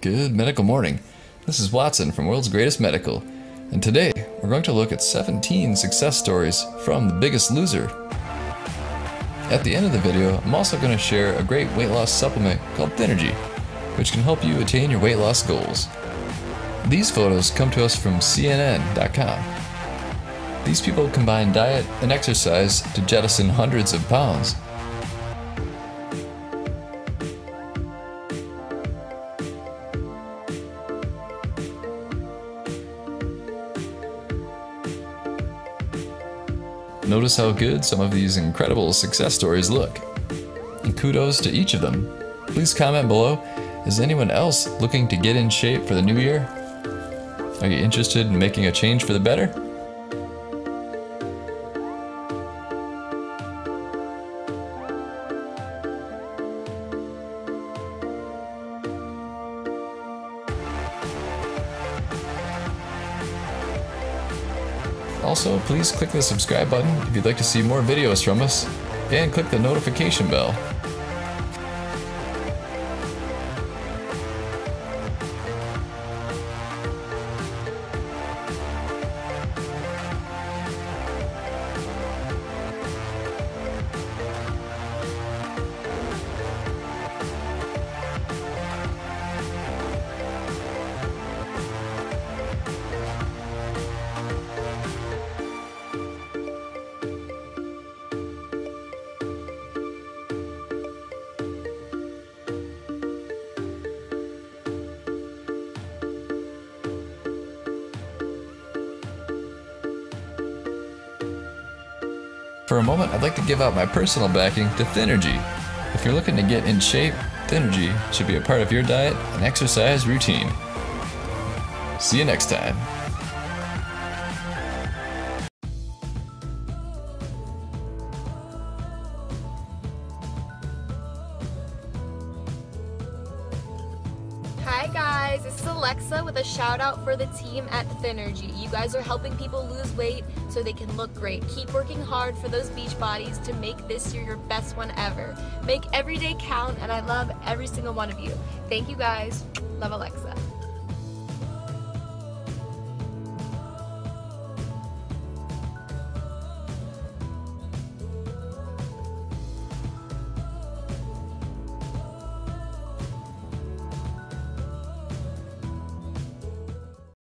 Good medical morning. This is Watson from World's Greatest Medical, and today we're going to look at 17 success stories from The Biggest Loser. At the end of the video, I'm also going to share a great weight loss supplement called THINERGY, which can help you attain your weight loss goals. These photos come to us from CNN.com. These people combine diet and exercise to jettison hundreds of pounds. Notice how good some of these incredible success stories look. And kudos to each of them. Please comment below, is anyone else looking to get in shape for the new year? Are you interested in making a change for the better? Also, please click the subscribe button if you'd like to see more videos from us, and click the notification bell. For a moment, I'd like to give out my personal backing to THINERGY. If you're looking to get in shape, THINERGY should be a part of your diet and exercise routine. See you next time. Hi guys, this is Alexa with a shout out for the team at THINERGY. You guys are helping people lose weight so they can look great. Keep working hard for those beach bodies to make this year your best one ever. Make every day count, and I love every single one of you. Thank you guys. Love, Alexa.